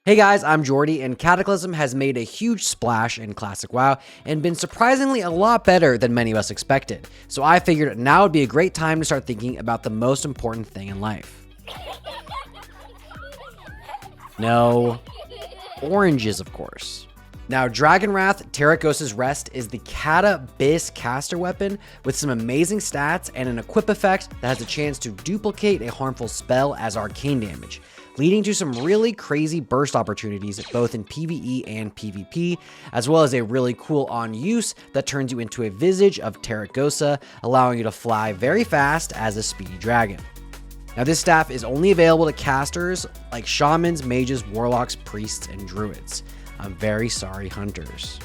Hey guys, I'm Jordy, and Cataclysm has made a huge splash in Classic WoW and been surprisingly a lot better than many of us expected. So I figured now would be a great time to start thinking about the most important thing in life. No, oranges, of course. Now, Dragonwrath Tarecgosa'S Rest is the Cata caster weapon with some amazing stats and an equip effect that has a chance to duplicate a harmful spell as arcane damage, leading to some really crazy burst opportunities both in PvE and PvP, as well as a really cool on use that turns you into a visage of Tarecgosa, allowing you to fly very fast as a speedy dragon. Now, this staff is only available to casters like shamans, mages, warlocks, priests, and druids. I'm very sorry, hunters.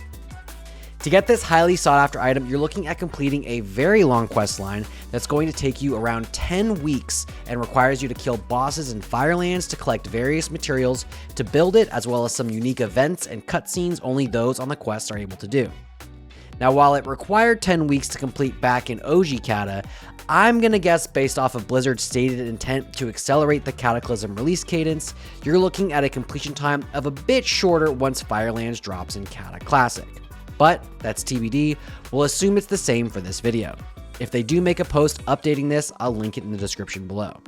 To get this highly sought after item, you're looking at completing a very long quest line that's going to take you around 10 weeks and requires you to kill bosses in Firelands to collect various materials to build it, as well as some unique events and cutscenes only those on the quest are able to do. Now, while it required 10 weeks to complete back in OG Cata, I'm gonna guess based off of Blizzard's stated intent to accelerate the Cataclysm release cadence, you're looking at a completion time of a bit shorter once Firelands drops in Cata Classic. But that's TBD, we'll assume it's the same for this video. If they do make a post updating this, I'll link it in the description below.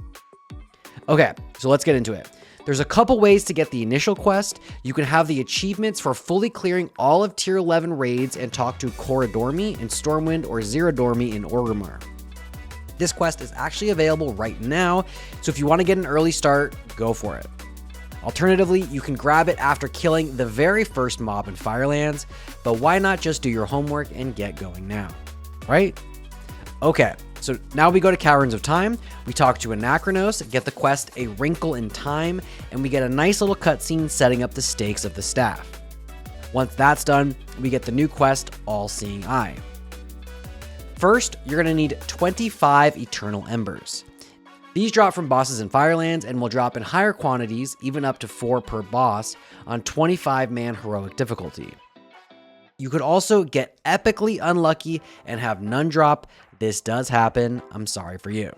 Okay, so let's get into it. There's a couple ways to get the initial quest. You can have the achievements for fully clearing all of tier 11 raids and talk to Korodormi in Stormwind or Zerodormi in Orgrimmar. This quest is actually available right now, so if you want to get an early start, go for it. Alternatively, you can grab it after killing the very first mob in Firelands, but why not just do your homework and get going now, right? Okay, so now we go to Caverns of Time, we talk to Anachronos, get the quest A Wrinkle in Time, and we get a nice little cutscene setting up the stakes of the staff. Once that's done, we get the new quest All-Seeing Eye. First, you're going to need 25 Eternal Embers. These drop from bosses in Firelands and will drop in higher quantities, even up to 4 per boss, on 25-man heroic difficulty. You could also get epically unlucky and have none drop. This does happen. I'm sorry for you.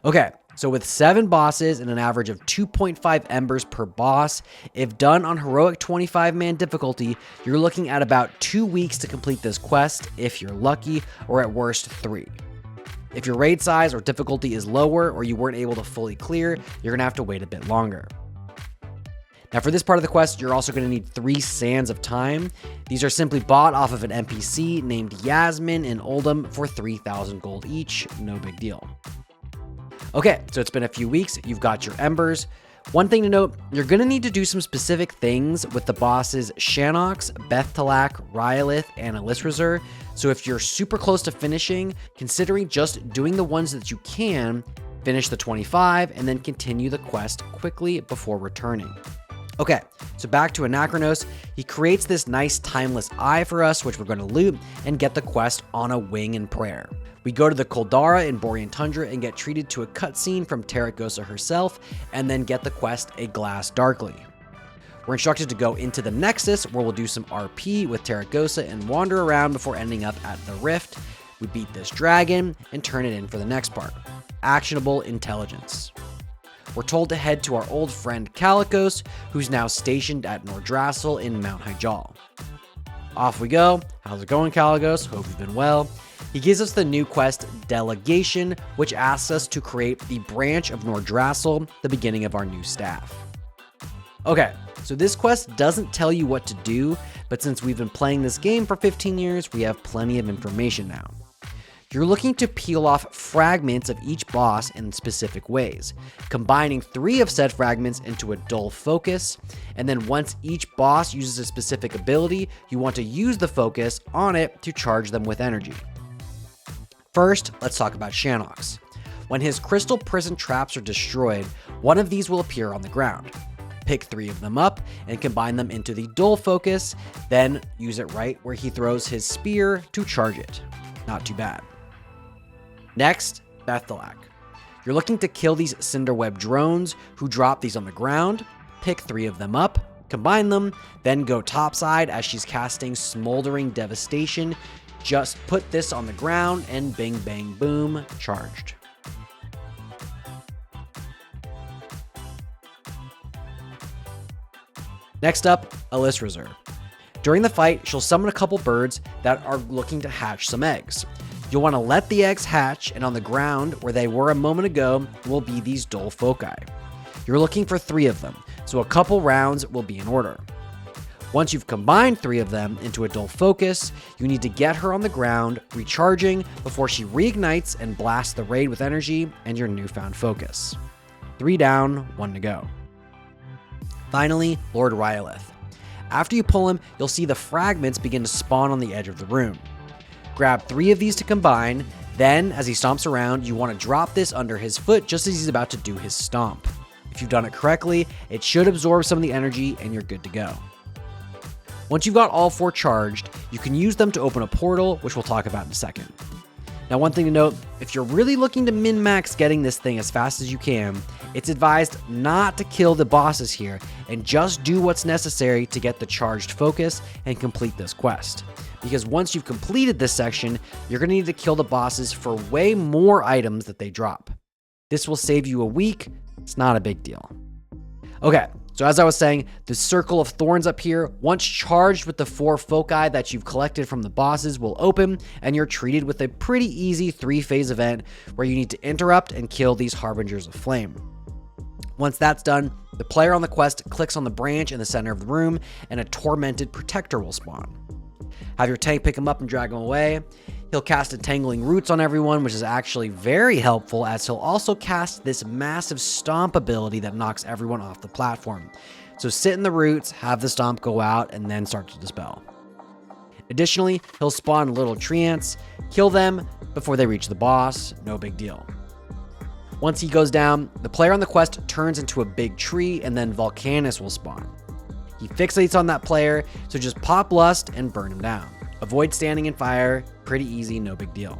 Okay, so with 7 bosses and an average of 2.5 embers per boss, if done on heroic 25-man difficulty, you're looking at about 2 weeks to complete this quest if you're lucky, or at worst 3. If your raid size or difficulty is lower or you weren't able to fully clear, you're going to have to wait a bit longer. Now, for this part of the quest, you're also going to need 3 Sands of Time. These are simply bought off of an NPC named Yasmin in Oldham for 3,000 gold each. No big deal. Okay, so it's been a few weeks. You've got your embers. One thing to note, you're going to need to do some specific things with the bosses Shanox, Bethtalak, Rylith, and Elisrazur. So if you're super close to finishing, considering just doing the ones that you can, finish the 25 and then continue the quest quickly before returning. Okay, so back to Anachronos. He creates this nice timeless eye for us, which we're going to loot and get the quest on a wing in prayer. We go to the Koldara in Borean Tundra and get treated to a cutscene from Tarecgosa herself, and then get the quest A Glass Darkly. We're instructed to go into the Nexus, where we'll do some RP with Tarecgosa and wander around before ending up at the Rift. We beat this dragon and turn it in for the next part. Actionable intelligence. We're told to head to our old friend Kalecgos, who's now stationed at Nordrassil in Mount Hyjal. Off we go. How's it going, Kalecgos? Hope you've been well. He gives us the new quest Delegation, which asks us to create the branch of Nordrassil, the beginning of our new staff. Okay, so this quest doesn't tell you what to do, but since we've been playing this game for 15 years, we have plenty of information now. You're looking to peel off fragments of each boss in specific ways, combining 3 of said fragments into a dull focus, and then once each boss uses a specific ability, you want to use the focus on it to charge them with energy. First, let's talk about Shanox. When his crystal prison traps are destroyed, one of these will appear on the ground. Pick 3 of them up and combine them into the dull focus, then use it right where he throws his spear to charge it. Not too bad. Next, Bethtalak. You're looking to kill these Cinderweb drones who drop these on the ground. Pick 3 of them up, combine them, then go topside as she's casting Smoldering Devastation. Just put this on the ground and bing bang boom, charged. Next up, Alyss Reserve. During the fight, she'll summon a couple birds that are looking to hatch some eggs. You'll want to let the eggs hatch, and on the ground, where they were a moment ago, will be these dull foci. You're looking for 3 of them, so a couple rounds will be in order. Once you've combined 3 of them into a dull focus, you need to get her on the ground, recharging before she reignites and blasts the raid with energy and your newfound focus. 3 down, 1 to go. Finally, Lord Rhyolith. After you pull him, you'll see the fragments begin to spawn on the edge of the room. Grab 3 of these to combine, then as he stomps around, you want to drop this under his foot just as he's about to do his stomp. If you've done it correctly, it should absorb some of the energy and you're good to go. Once you've got all 4 charged, you can use them to open a portal, which we'll talk about in a second. Now, one thing to note, if you're really looking to min-max getting this thing as fast as you can, it's advised not to kill the bosses here and just do what's necessary to get the charged focus and complete this quest. Because once you've completed this section, you're going to need to kill the bosses for way more items that they drop. This will save you a week. It's not a big deal. Okay, so as I was saying, the circle of thorns up here, once charged with the 4 foci that you've collected from the bosses, will open, and you're treated with a pretty easy 3-phase event where you need to interrupt and kill these harbingers of flame. Once that's done, the player on the quest clicks on the branch in the center of the room, and a tormented protector will spawn. Have your tank pick him up and drag him away. He'll cast Entangling Roots on everyone, which is actually very helpful, as he'll also cast this massive stomp ability that knocks everyone off the platform. So sit in the roots, have the stomp go out, and then start to dispel. Additionally, he'll spawn little tree ants, kill them before they reach the boss, no big deal. Once he goes down, the player on the quest turns into a big tree, and then Volcanus will spawn. He fixates on that player, so just pop Lust and burn him down. Avoid standing in fire, pretty easy, no big deal.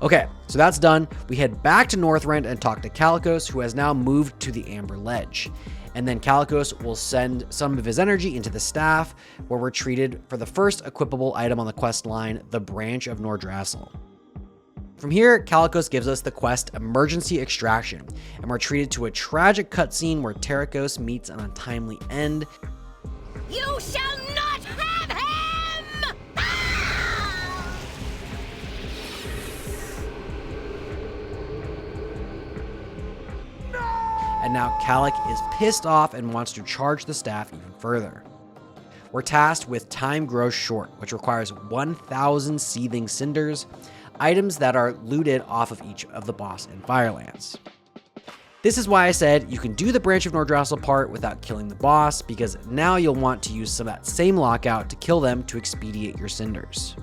Okay, so that's done. We head back to Northrend and talk to Tarecgos, who has now moved to the Amber Ledge. And then Tarecgos will send some of his energy into the staff, where we're treated for the first equipable item on the quest line, the Branch of Nordrassil. From here, Tarecgos gives us the quest Emergency Extraction, and we're treated to a tragic cutscene where Tarecgos meets an untimely end. You shall not have him! Ah! And now Calic is pissed off and wants to charge the staff even further. We're tasked with Time Grows Short, which requires 1,000 seething cinders, items that are looted off of each of the boss in Firelands. This is why I said you can do the Branch of Nordrassil part without killing the boss, because now you'll want to use some of that same lockout to kill them to expedite your cinders.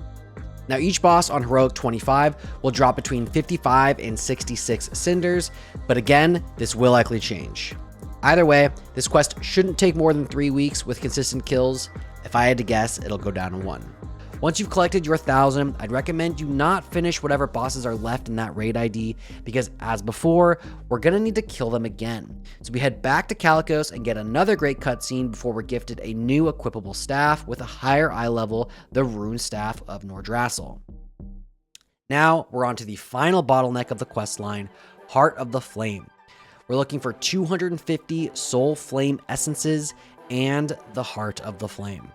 Now each boss on Heroic 25 will drop between 55 and 66 cinders, but again, this will likely change. Either way, this quest shouldn't take more than 3 weeks with consistent kills. If I had to guess, it'll go down to 1. Once you've collected your 1,000, I'd recommend you not finish whatever bosses are left in that raid ID, because as before, we're gonna need to kill them again. So we head back to Tarecgos and get another great cutscene before we're gifted a new equipable staff with a higher eye level, the Rune Staff of Nordrassil. Now we're on to the final bottleneck of the quest line, Heart of the Flame. We're looking for 250 Soul Flame Essences and the Heart of the Flame.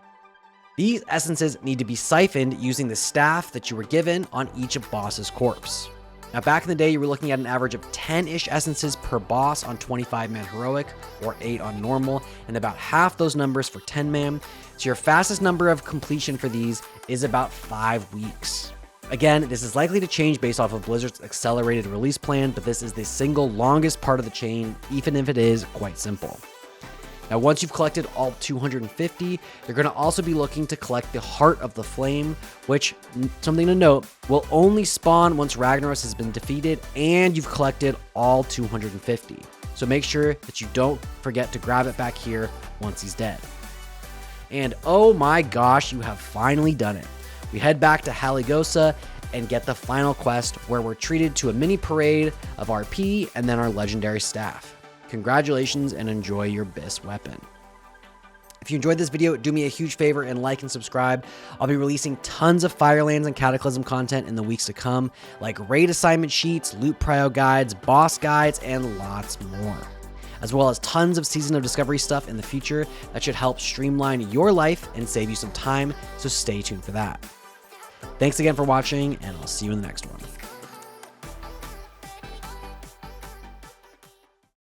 These essences need to be siphoned using the staff that you were given on each boss's corpse. Now back in the day, you were looking at an average of 10-ish essences per boss on 25-man heroic, or 8 on normal, and about half those numbers for 10-man. So your fastest number of completion for these is about 5 weeks. Again, this is likely to change based off of Blizzard's accelerated release plan, but this is the single longest part of the chain, even if it is quite simple. Now, once you've collected all 250, you're going to also be looking to collect the Heart of the Flame, which, something to note, will only spawn once Ragnaros has been defeated and you've collected all 250. So make sure that you don't forget to grab it back here once he's dead. And oh my gosh, you have finally done it. We head back to Tarecgosa and get the final quest, where we're treated to a mini parade of RP and then our legendary staff. Congratulations and enjoy your BIS weapon. If you enjoyed this video, do me a huge favor and like and subscribe. I'll be releasing tons of Firelands and Cataclysm content in the weeks to come, like raid assignment sheets, loot prio guides, boss guides, and lots more. as well as tons of Season of Discovery stuff in the future that should help streamline your life and save you some time, so stay tuned for that. Thanks again for watching, and I'll see you in the next one.